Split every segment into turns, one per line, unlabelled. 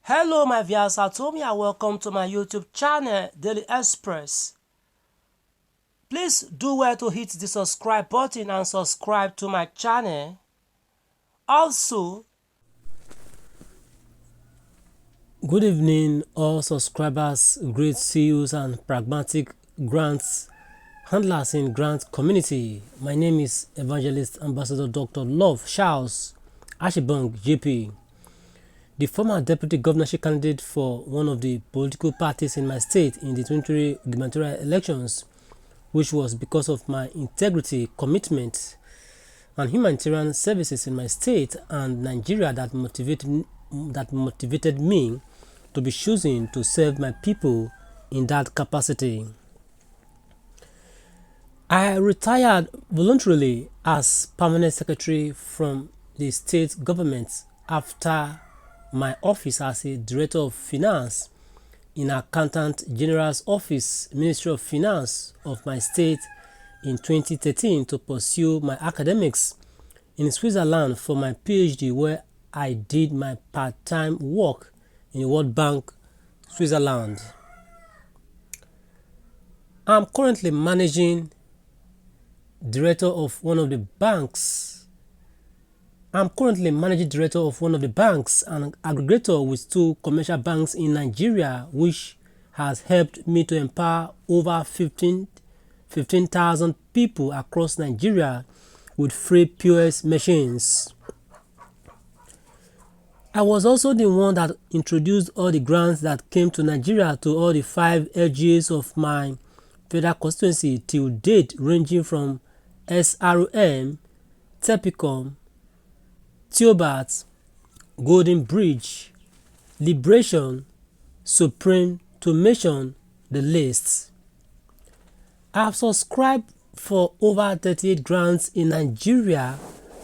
Hello my viewers, and welcome to my YouTube channel Daily Express. Please do well to hit the subscribe button and subscribe to my channel. Also, good evening all subscribers, great CEOs and pragmatic grants handlers in grant community. My name is Evangelist Ambassador Dr. Love Charles Agpgn JP, the former deputy governorship candidate for one of the political parties in my state in the 2023 gubernatorial elections, which was because of my integrity, commitment, and humanitarian services in my state and Nigeria that motivated me to be chosen to serve my people in that capacity. I retired voluntarily as permanent secretary from the state government after my office as a director of finance in Accountant General's Office, Ministry of Finance of my state in 2013 to pursue my academics in Switzerland for my PhD, where I did my part-time work in the World Bank, Switzerland. I'm currently managing director of one of the banks. I'm currently managing director of one of the banks and aggregator with two commercial banks in Nigeria, which has helped me to empower over 15,000 people across Nigeria with free POS machines. I was also the one that introduced all the grants that came to Nigeria to all the 5 LGAs of my federal constituency till date, ranging from SRM, Tepicom, Theobat, Golden Bridge, Liberation, Supreme, to mention the list. I have subscribed for over 38 grants in Nigeria,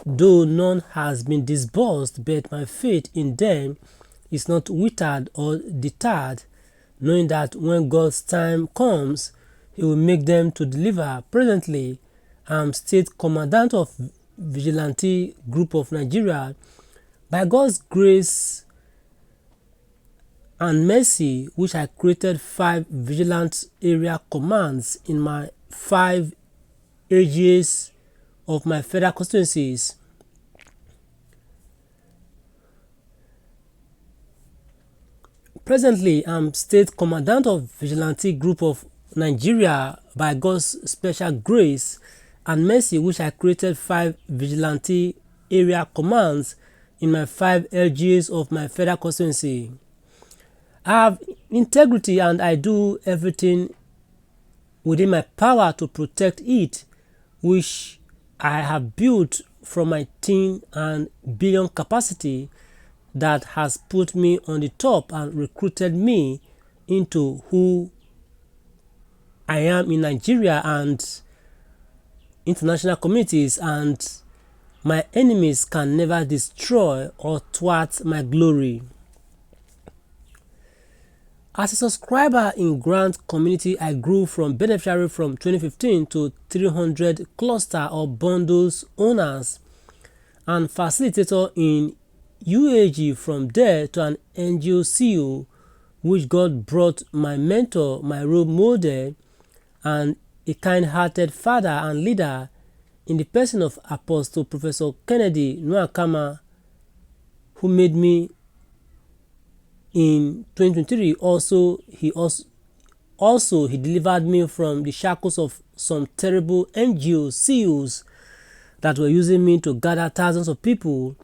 though none has been disbursed, but my faith in them is not withered or deterred, knowing that when God's time comes, He will make them to deliver. Presently, I am State Commandant of Vigilante Group of Nigeria. By God's grace and mercy, which I created 5 vigilant area commands in my 5 areas of my federal constituencies. Presently, I'm State Commandant of Vigilante Group of Nigeria by God's special grace and mercy, which I created 5 vigilante area commands in my 5 LGAs of my federal constituency. I have integrity and I do everything within my power to protect it, which I have built from my team and billion capacity that has put me on the top and recruited me into who I am in Nigeria and international communities, and my enemies can never destroy or thwart my glory. As a subscriber in grant community, I grew from beneficiary from 2015 to 300 cluster or bundles owners and facilitator in Uaag, from there to an NGO CEO, which God brought my mentor, my role model, and a kind-hearted father and leader in the person of Apostle Professor Kennedy Nwakama, who made me in 2023. He delivered me from the shackles of some terrible NGO CEOs that were using me to gather thousands of people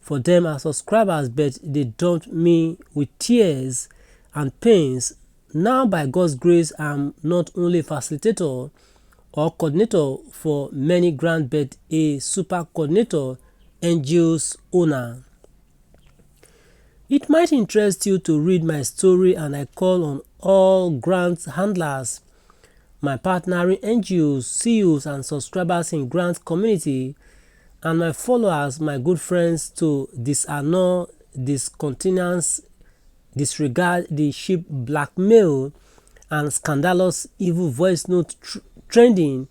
for them as subscribers, but they dumped me with tears and pains. Now, by God's grace, I'm not only a facilitator or coordinator for many grants, but a super coordinator, NGO's owner. It might interest you to read my story, and I call on all grant handlers, my partnering NGOs, CEOs, and subscribers in grant community, and my followers, my good friends, to disannul, discountenance, disregard the cheap blackmail and scandalous evil voice note trending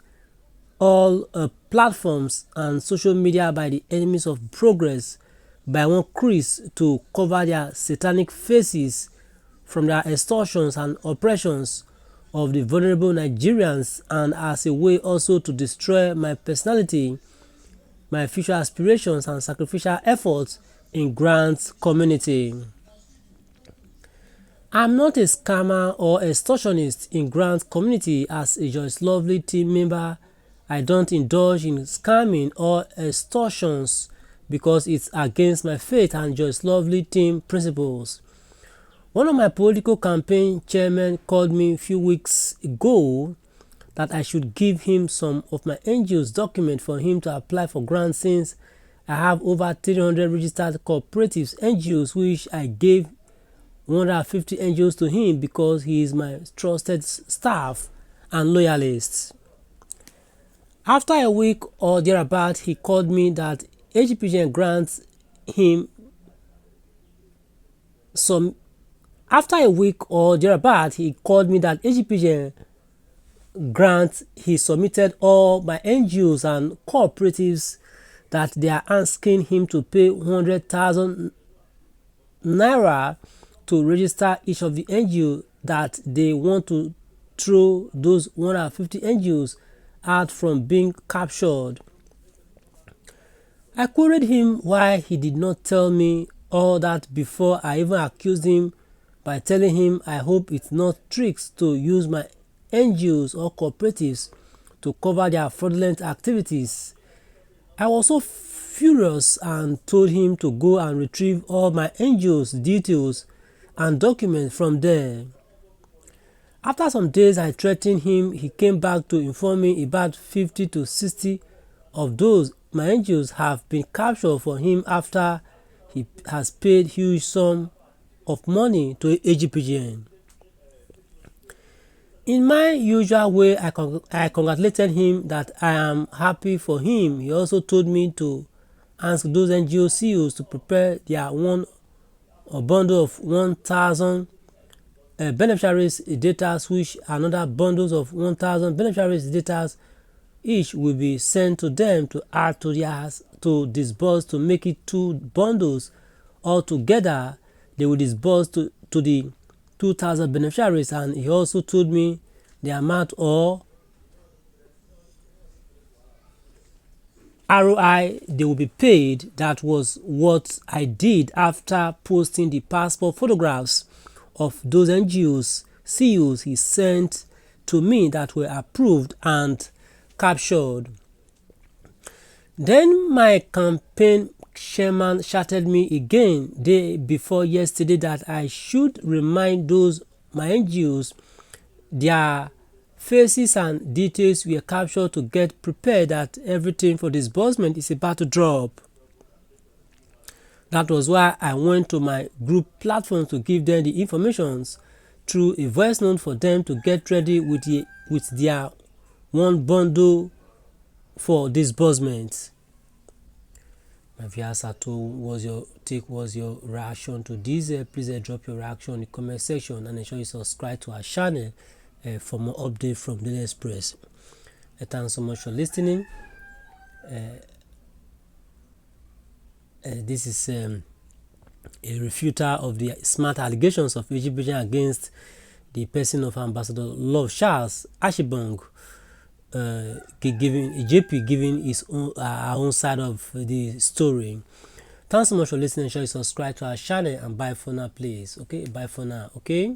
all platforms and social media by the enemies of progress, by one Chris to cover their satanic faces from their extortions and oppressions of the vulnerable Nigerians, and as a way also to destroy my personality, my future aspirations and sacrificial efforts in Grant's community. I'm not a scammer or extortionist in Grant's community. As a Joyce Lovely team member, I don't indulge in scamming or extortions because it's against my faith and Joyce Lovely team principles. One of my political campaign chairmen called me a few weeks ago that I should give him some of my NGO's document for him to apply for grants, since I have over 300 registered cooperatives NGOs, which I gave 150 NGOs to him because he is my trusted staff and loyalists. After a week or thereabout, he called me that Agpgn grants him some. After a week or thereabout, he called me that Agpgn grants he submitted all my NGOs and cooperatives that they are asking him to pay 100,000 naira to register each of the NGO, that they want to throw those 150 NGOs out from being captured. I queried him why he did not tell me all that before I even accused him, by telling him I hope it's not tricks to use my NGOs or cooperatives to cover their fraudulent activities. I was so furious and told him to go and retrieve all my NGOs details and documents from there. After some days I threatened him. He came back to inform me about 50 to 60 of those my NGOs have been captured for him after he has paid huge sum of money to Agpgn. In my usual way, I congratulated him that I am happy for him. He also told me to ask those NGO CEOs to prepare their one or bundle of 1,000 beneficiaries data, which another bundles of 1,000 beneficiaries data each will be sent to them to add to theirs to disburse, to make it 2 bundles. Altogether, they will disburse to the 2,000 beneficiaries. And he also told me the amount or ROI they will be paid. That was what I did after posting the passport photographs of those NGOs CEOs he sent to me that were approved and captured. Then my campaign chairman chatted me again day before yesterday that I should remind those my NGOs their faces and details were captured to get prepared, that everything for disbursement is about to drop. That was why I went to my group platform to give them the informations through a voice note for them to get ready with their one bundle for disbursement. My viewers at home, what's your reaction to this? Please drop your reaction in the comment section, and ensure you subscribe to our channel for more updates from Daily Express. Thanks so much for listening. This is a refuter of the smart allegations of Agpgn against the person of Ambassador Love Charles Ashibong, giving his own own side of the story. Thanks so much for listening. Ensure you subscribe to our channel, and bye for now, please. Okay, bye for now. Okay.